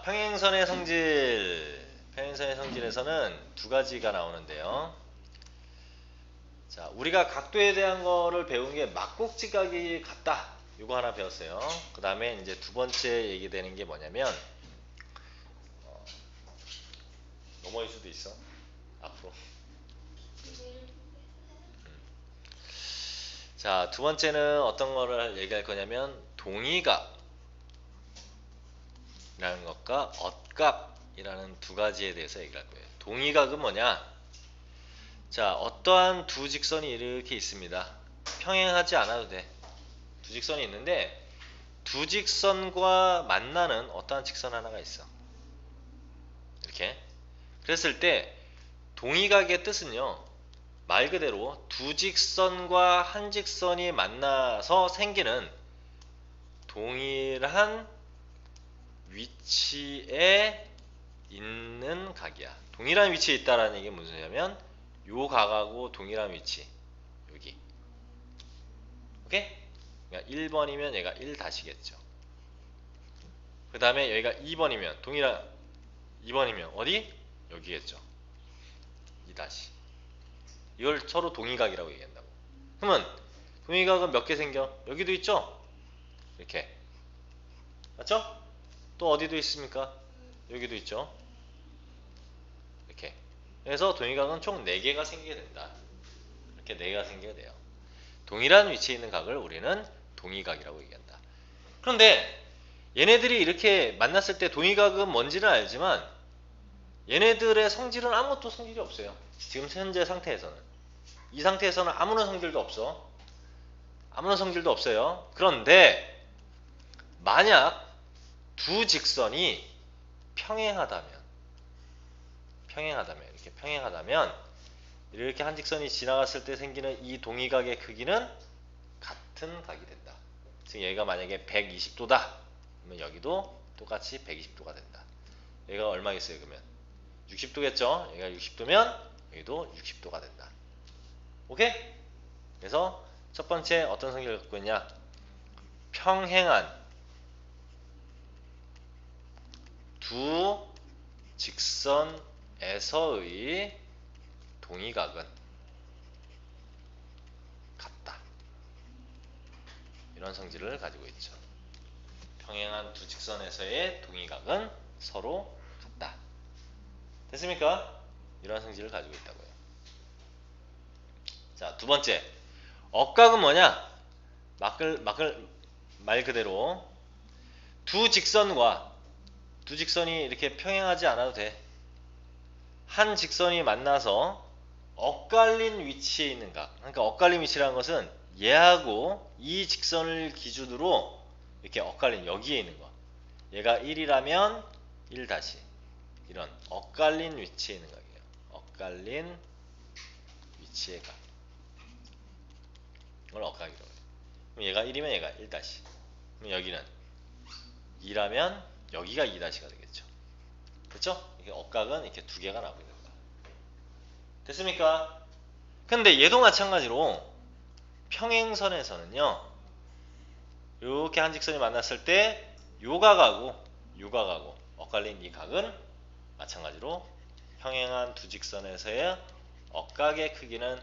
평행선의 성질. 평행선의 성질에서는 두 가지가 나오는데요. 자, 우리가 각도에 대한 거를 배운 게 막곡지각이 같다. 이거 하나 배웠어요. 그 다음에 이제 두 번째 얘기되는 게 뭐냐면, 넘어질 수도 있어. 앞으로. 자, 두 번째는 어떤 거를 얘기할 거냐면, 동의각이라는 것과 엇각이라는 두 가지에 대해서 얘기할 거예요. 동의각은 뭐냐? 자, 어떠한 두 직선이 이렇게 있습니다. 평행하지 않아도 돼. 두 직선이 있는데 두 직선과 만나는 어떠한 직선 하나가 있어. 이렇게. 그랬을 때 동의각의 뜻은요. 말 그대로 두 직선과 한 직선이 만나서 생기는 동일한 위치에 있는 각이야. 동일한 위치에 있다라는 얘기는 무슨 소리냐면 요 각하고 동일한 위치. 여기. 오케이? 그러니까 1번이면 얘가 1-겠죠. 그 다음에 여기가 2번이면 동일한 2번이면 어디? 여기겠죠. 2-. 이걸 서로 동의각이라고 얘기한다고. 그러면 동의각은 몇 개 생겨? 여기도 있죠? 이렇게. 맞죠? 또 어디도 있습니까? 여기도 있죠. 이렇게. 그래서 동의각은 총 4개가 생기게 된다. 이렇게 4개가 생기게 돼요. 동일한 위치에 있는 각을 우리는 동의각이라고 얘기한다. 그런데 얘네들이 이렇게 만났을 때 동의각은 뭔지는 알지만 얘네들의 성질은 아무것도 성질이 없어요. 지금 현재 상태에서는. 이 상태에서는 아무런 성질도 없어. 아무런 성질도 없어요. 그런데 만약 두 직선이 평행하다면 이렇게 평행하다면 이렇게 한 직선이 지나갔을 때 생기는 이 동의각의 크기는 같은 각이 된다. 즉 얘가 만약에 120도다. 그러면 여기도 똑같이 120도가 된다. 얘가 얼마겠어요 그러면? 60도겠죠? 얘가 60도면 여기도 60도가 된다. 오케이? 그래서 첫 번째 어떤 성질을 갖고 있냐? 평행한 두 직선에서의 동의각은 같다. 이런 성질을 가지고 있죠. 평행한 두 직선에서의 동의각은 서로 같다. 됐습니까? 이런 성질을 가지고 있다고요. 자, 두 번째. 억각은 뭐냐? 말 그대로 두 직선이 이렇게 평행하지 않아도 돼. 한 직선이 만나서 엇갈린 위치에 있는 각. 그러니까 엇갈린 위치라는 것은 얘하고 이 직선을 기준으로 이렇게 엇갈린 여기에 있는 거. 얘가 1이라면 1 다시. 이런 엇갈린 위치에 있는 각이에요. 엇갈린 위치의 각. 이걸 엇각이라고 해요. 그럼 얘가 1이면 얘가 1 다시. 그럼 여기는 2라면 여기가 2 다시가 되겠죠. 그렇죠? 이게 엇각은 이렇게 두 개가 나오고 있는 거야. 됐습니까? 근데 얘도 마찬가지로 평행선에서는요. 이렇게 한 직선이 만났을 때 요각하고 엇갈린 이 각은 마찬가지로 평행한 두 직선에서의 엇각의 크기는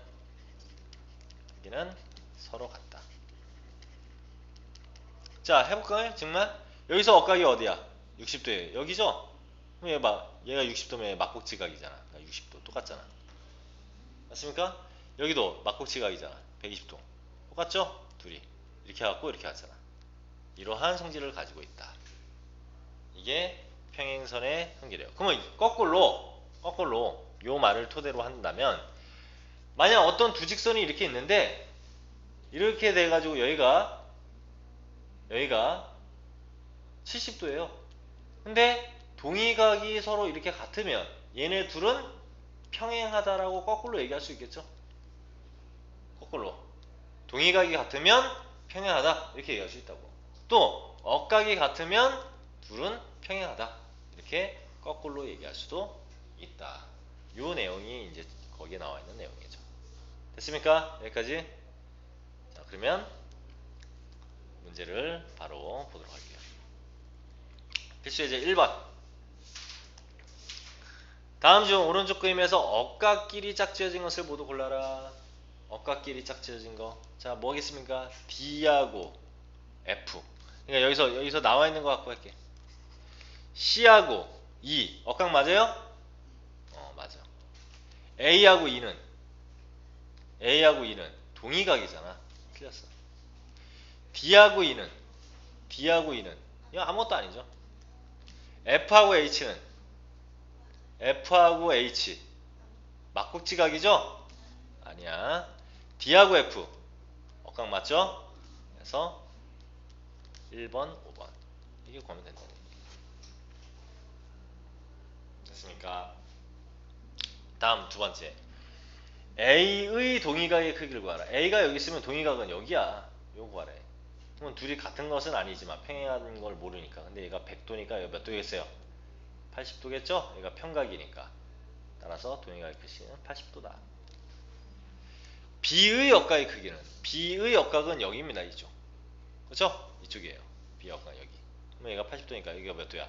서로 같다. 자, 해볼까요? 정말? 여기서 엇각이 어디야? 60도예요. 여기죠? 그럼 얘가 60도면 막곡지각이잖아. 60도 똑같잖아. 맞습니까? 여기도 막곡지각이잖아. 120도. 똑같죠? 둘이. 이렇게 해갖고 이렇게 하잖아. 이러한 성질을 가지고 있다. 이게 평행선의 성질이에요. 그러면 거꾸로 요 말을 토대로 한다면 만약 어떤 두 직선이 이렇게 있는데 이렇게 돼가지고 여기가 70도예요. 근데 동의각이 서로 이렇게 같으면 얘네 둘은 평행하다라고 거꾸로 얘기할 수 있겠죠? 거꾸로 동의각이 같으면 평행하다 이렇게 얘기할 수 있다고. 또 억각이 같으면 둘은 평행하다 이렇게 거꾸로 얘기할 수도 있다. 요 내용이 이제 거기에 나와 있는 내용이죠. 됐습니까? 여기까지? 자, 그러면 문제를 바로 보도록 할게요. 필수 예제 1번. 다음 중 오른쪽 그림에서 억각끼리 짝지어진 것을 모두 골라라. 억각끼리 짝지어진 거. 자, 뭐겠습니까? D하고 F. 그러니까 여기서 나와 있는 거 갖고 할게. C하고 E. 억각 맞아요? 맞아. A하고 E는 동의각이잖아. 틀렸어. D하고 E는 이거 아무것도 아니죠. F하고 H 막국지각이죠? 아니야. D하고 F 억각 맞죠? 그래서 1번, 5번 이게 구하면 된다. 됐습니까? 다음 두 번째. A의 동의각의 크기를 구하라. A가 여기 있으면 동의각은 여기야. 요거 구하래. 그러면 둘이 같은 것은 아니지만 평행하는 걸 모르니까. 근데 얘가 100도니까 여기 몇 도겠어요? 80도겠죠? 얘가 평각이니까. 따라서 동의각의 크기는 80도다. B의 역각의 크기는 B의 역각은 여기입니다. 이쪽. 그렇죠? 이쪽이에요. B 역각 여기. 그럼 얘가 80도니까 여기가 몇 도야?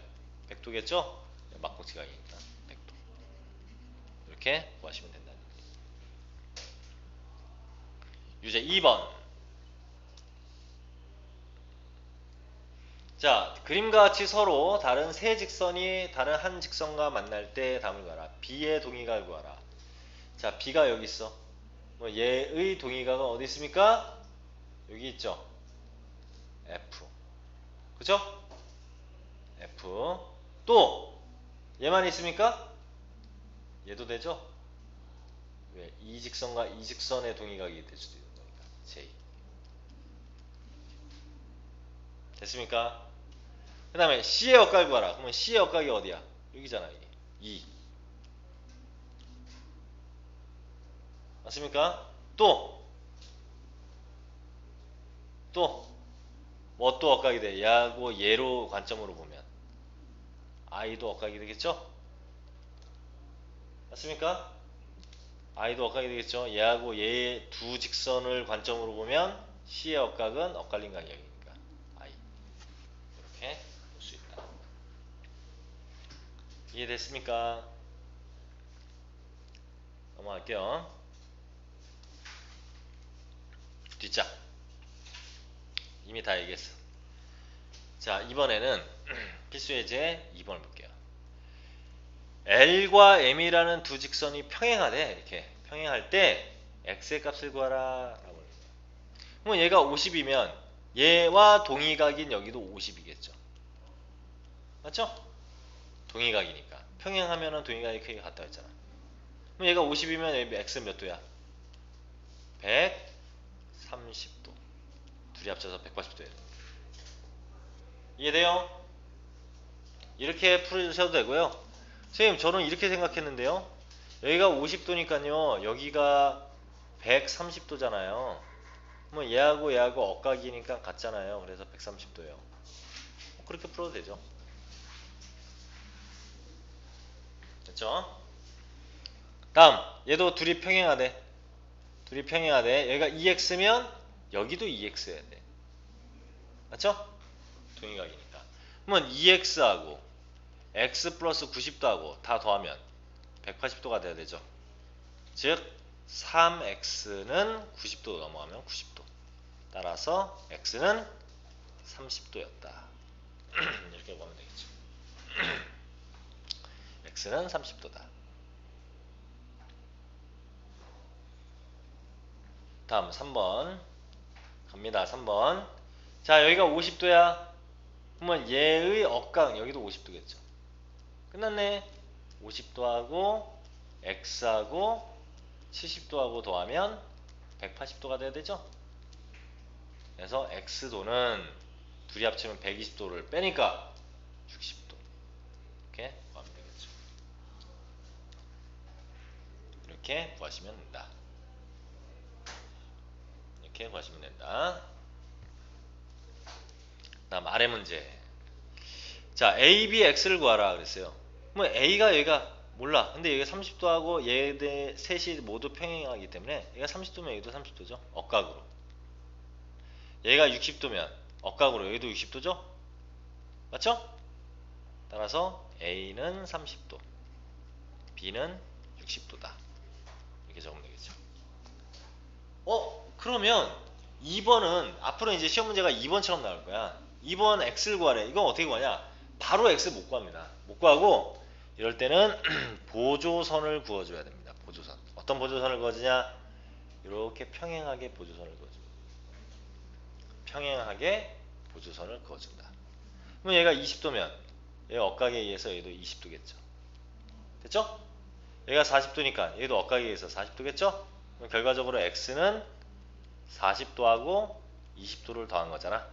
100도겠죠? 막국지각이니까 100도. 이렇게 구하시면 된다. 유제 2번. 자, 그림과 같이 서로 다른 세 직선이 다른 한 직선과 만날 때 답을 구하라. B의 동의각을 구하라. 자, B가 여기 있어. 뭐 얘의 동의각은 어디 있습니까? 여기 있죠. F. 그죠? F. 또 얘만 있습니까? 얘도 되죠? 왜? 이 직선과 이 직선의 동의각이 될 수도 있는 거니까. J. 됐습니까? 그 다음에 C의 역각을 구하라. 그러면 C의 역각이 어디야? 여기잖아. 여기. 2. 맞습니까? 또 뭐 또 억각이 돼? 얘하고 얘로 관점으로 보면 I도 억각이 되겠죠? 맞습니까? I도 억각이 되겠죠? 얘하고 얘 두 직선을 관점으로 보면 C의 억각은 엇갈린 간격이니까 I. 이렇게 볼 수 있다. 이해됐습니까? 넘어갈게요. 뒷장 이미 다 얘기했어. 자, 이번에는 필수예제 2번을 볼게요. L과 M이라는 두 직선이 평행하대. 이렇게 평행할 때 X의 값을 구하라 라고. 그러면 얘가 50이면 얘와 동의각인 여기도 50이겠죠. 맞죠? 동의각이니까. 평행하면은 동의각의 크기가 같다 했잖아. 그럼 얘가 50이면 여기 X는 몇 도야? 130도. 둘이 합쳐서 180도예요. 이해돼요? 이렇게 풀으셔도 되고요. 선생님, 저는 이렇게 생각했는데요. 여기가 50도니까요. 여기가 130도잖아요. 그러면 얘하고 억각이니까 같잖아요. 그래서 130도예요. 그렇게 풀어도 되죠. 됐죠? 다음, 얘도 둘이 평행하대. 얘가 2x면 여기도 2x여야 돼. 맞죠? 동의각이니까. 그러면 2x하고 x 플러스 90도하고 다 더하면 180도가 돼야 되죠. 즉 3x는 90도 넘어가면 90도. 따라서 x는 30도였다. 이렇게 보면 되겠죠. x는 30도다. 다음 3번 갑니다. 3번. 자, 여기가 50도야. 그러면 얘의 억각 여기도 50도겠죠. 끝났네. 50도하고 x하고 70도하고 더하면 180도가 돼야 되죠. 그래서 x도는 둘이 합치면 120도를 빼니까 60도. 이렇게 구하면 되겠죠. 이렇게 구하시면 된다. 이렇게 구하시면 된다. 다음 아래 문제. 자, A, B, X를 구하라 그랬어요. 뭐 A가 여기가 몰라. 근데 여기가 30도하고 얘네 셋이 모두 평행하기 때문에 얘가 30도면 여기도 30도죠. 억각으로. 얘가 60도면 억각으로 여기도 60도죠. 맞죠? 따라서 A는 30도, B는 60도다. 이렇게 적으면 되겠죠. 그러면 2번은 앞으로 이제 시험 문제가 2번처럼 나올 거야. 2번 x를 구하래. 이건 어떻게 구하냐? 바로 x 못 구합니다. 못 구하고 이럴 때는 보조선을 구워줘야 됩니다. 보조선. 어떤 보조선을 그어주냐? 이렇게 평행하게 보조선을 그어줍니다. 평행하게 보조선을 그어준다. 그럼 얘가 20도면 얘가 억각에 의해서 얘도 20도겠죠. 됐죠? 얘가 40도니까 얘도 억각에 의해서 40도겠죠? 그럼 결과적으로 x는 40도하고 20도를 더한 거잖아.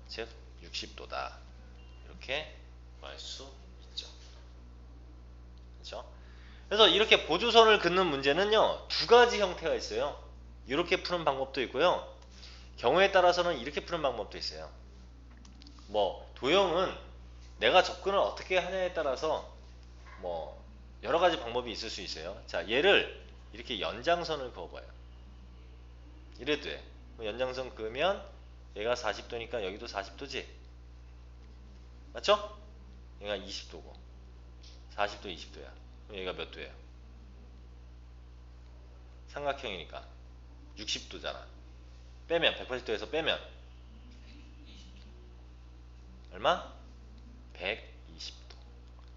즉 60도다. 이렇게 구할 수 있죠. 그렇죠? 그래서 이렇게 보조선을 긋는 문제는요, 두 가지 형태가 있어요. 이렇게 푸는 방법도 있고요. 경우에 따라서는 이렇게 푸는 방법도 있어요. 뭐 도형은 내가 접근을 어떻게 하냐에 따라서 뭐 여러 가지 방법이 있을 수 있어요. 자, 얘를 이렇게 연장선을 그어봐요. 이래도 돼. 연장선 그으면 얘가 40도니까 여기도 40도지? 맞죠? 얘가 20도고 40도 20도야. 그럼 얘가 몇 도예요? 삼각형이니까 60도잖아. 빼면 180도에서 빼면 얼마? 120도.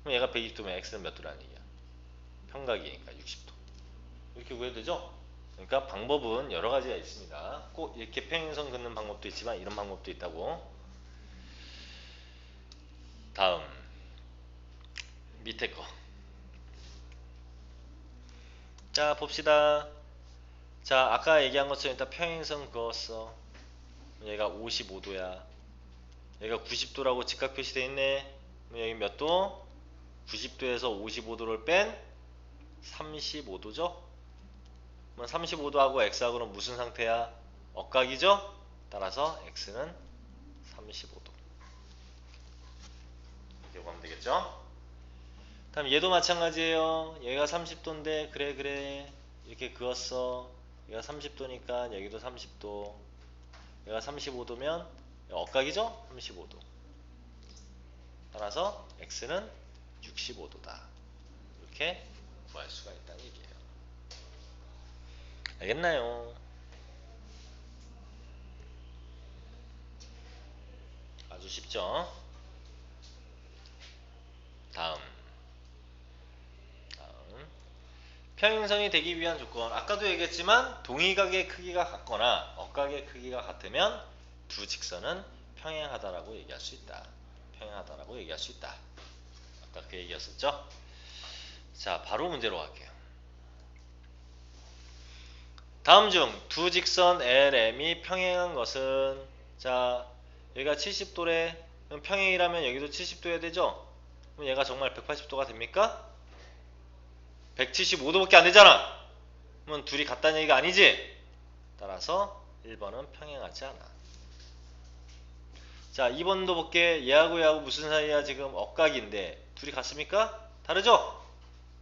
그럼 얘가 120도면 x는 몇 도라는 얘기야? 평각이니까 60도. 이렇게 구해도 되죠? 그러니까 방법은 여러 가지가 있습니다. 꼭 이렇게 평행선 긋는 방법도 있지만 이런 방법도 있다고. 다음 밑에 거. 자, 봅시다. 자, 아까 얘기한 것처럼 일단 평행선 그었어. 얘가 55도야. 얘가 90도라고 직각 표시되어 있네. 그럼 여기 몇 도? 90도에서 55도를 뺀 35도죠? 그럼 35도하고 x하고는 무슨 상태야? 억각이죠? 따라서 x는 35도. 이렇게 보면 되겠죠? 다음 얘도 마찬가지예요. 얘가 30도인데 그래 이렇게 그었어. 얘가 30도니까 여기도 30도. 얘가 35도면 억각이죠? 35도. 따라서 x는 65도다. 이렇게 구할 수가 있다는 얘기예요. 알겠나요? 아주 쉽죠? 다음 평행선이 되기 위한 조건. 아까도 얘기했지만 동의각의 크기가 같거나 억각의 크기가 같으면 두 직선은 평행하다라고 얘기할 수 있다. 평행하다라고 얘기할 수 있다. 아까 그 얘기였었죠? 자, 바로 문제로 갈게요. 다음 중 두 직선 LM이 평행한 것은, 자, 얘가 70도래. 그럼 평행이라면 여기도 70도여야 되죠? 그럼 얘가 정말 180도가 됩니까? 175도밖에 안 되잖아. 그러면 둘이 같다는 얘기가 아니지? 따라서 1번은 평행하지 않아. 자, 2번도 볼게. 얘하고 얘하고 무슨 사이야? 지금 억각인데 둘이 같습니까? 다르죠?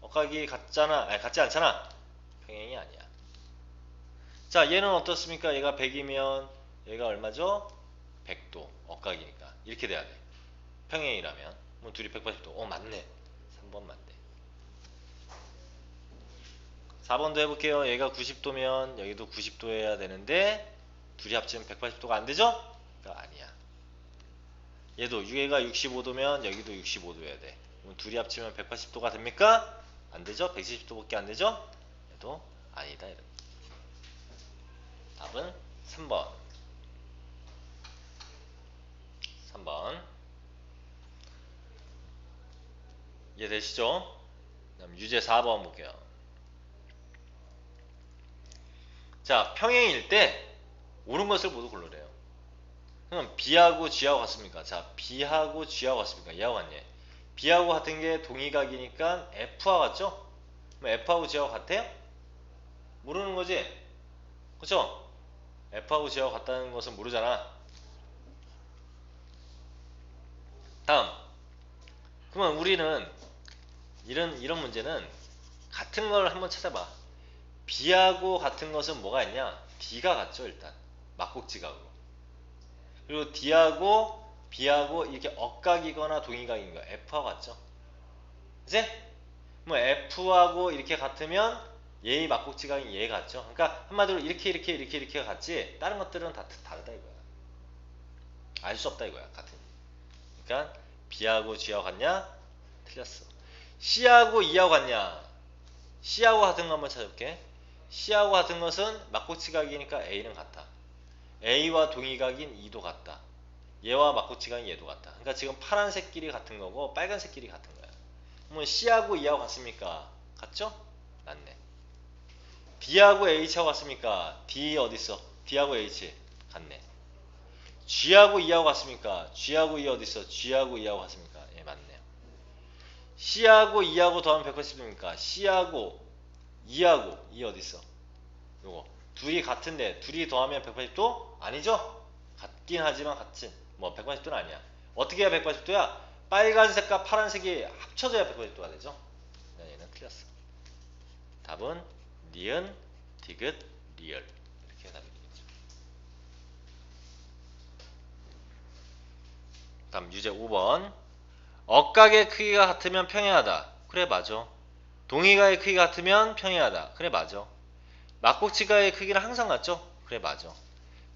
억각이 같잖아. 아니, 같지 않잖아. 평행이 아니야. 자, 얘는 어떻습니까? 얘가 100이면 얘가 얼마죠? 100도. 억각이니까 이렇게 돼야 돼. 평행이라면. 그럼 둘이 180도. 맞네. 3번 맞네. 4번도 해볼게요. 얘가 90도면 여기도 90도 해야 되는데 둘이 합치면 180도가 안 되죠? 그러니까 아니야. 얘도 얘가 65도면 여기도 65도 해야 돼. 그럼 둘이 합치면 180도가 됩니까? 안 되죠? 170도밖에 안 되죠? 얘도 아니다. 이런. 답은 3번. 3번. 이해되시죠? 그다음 유제 4번 볼게요. 자, 평행일 때 옳은 것을 모두 골라내요. 그럼 B하고 G하고 같습니까? 자, B하고 G하고 같습니까? 얘하고 같네. B하고 같은 게 동의각이니까 F와 같죠? 그럼 F하고 G하고 같아요? 모르는 거지? 그쵸? F하고 G하고 같다는 것은 모르잖아. 다음. 그러면 우리는 이런 문제는 같은 걸 한번 찾아봐. B하고 같은 것은 뭐가 있냐? D가 같죠, 일단. 막국지각으로. 그리고 D하고 B하고 이렇게 억각이거나 동의각인 거야. F와 같죠? 그치? 뭐 F하고 이렇게 같으면 얘의 막곡지각이 얘 같죠. 그러니까 한마디로 이렇게 같지 다른 것들은 다 다르다 이거야. 알 수 없다 이거야. 같은. 그러니까 B하고 G하고 같냐? 틀렸어. C하고 E하고 같냐? C하고 같은 거 한번 찾아볼게. C하고 같은 것은 막고치각이니까 A는 같다. A와 동의각인 E도 같다. 얘와 막고치각인 얘도 같다. 그러니까 지금 파란색끼리 같은 거고 빨간색끼리 같은 거야. 그러면 C하고 E하고 같습니까? 같죠? 맞네. B하고 H하고 같습니까? D 어딨어? D하고 H 같네. G하고 E하고 같습니까? G하고 E 어딨어? G하고 E하고 같습니까? 예, 맞네요. C하고 E하고 더하면 180도입니까? C하고 E하고 E 어딨어? 요거 둘이 같은데 둘이 더하면 180도? 아니죠? 같긴 하지만 같진 뭐 180도는 아니야. 어떻게 해야 180도야? 빨간색과 파란색이 합쳐져야 180도가 되죠? 얘는 틀렸어. 답은 니은, 디귿, 리을 이렇게 답이 되겠죠. 다음 유제 5번. 억각의 크기가 같으면 평행하다. 그래 맞아. 동의가의 크기가 같으면 평행하다. 그래 맞아. 막곡치가의 크기는 항상 같죠? 그래 맞아.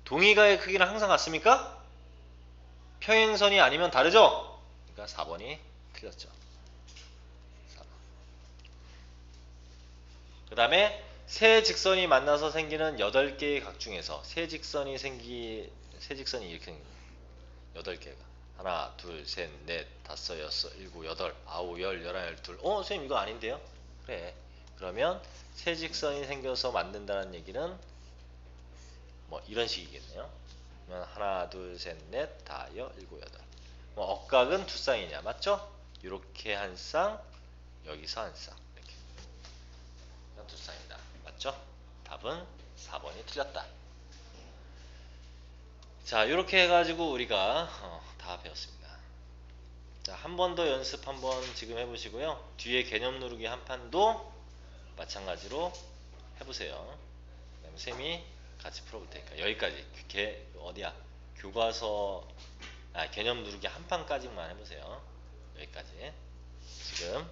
동의가의 크기는 항상 같습니까? 평행선이 아니면 다르죠? 그러니까 4번이 틀렸죠. 4번. 그 다음에 세 직선이 만나서 생기는 8개의 각 중에서 세 직선이 이렇게 생깁니다. 8개가 하나 둘셋넷 다섯 여섯 일곱 여덟 아홉 열 열하나 열둘 선생님 이거 아닌데요? 그래. 그러면 세 직선이 생겨서 만든다는 얘기는 뭐 이런 식이겠네요. 그러면 하나 둘셋넷 다여 일곱 여덟 뭐 억각은 두 쌍이냐 맞죠? 이렇게 한 쌍 여기서 한 쌍 이렇게 두 쌍이다 맞죠? 답은 4번이 틀렸다. 자 이렇게 해가지고 우리가 다 배웠습니다. 자 한 번 더 연습 한번 지금 해보시고요. 뒤에 개념 누르기 한 판도 마찬가지로 해보세요. 그다음에 쌤이 같이 풀어볼 테니까 여기까지 어디야 교과서 개념 누르기 한 판까지만 해보세요. 여기까지 지금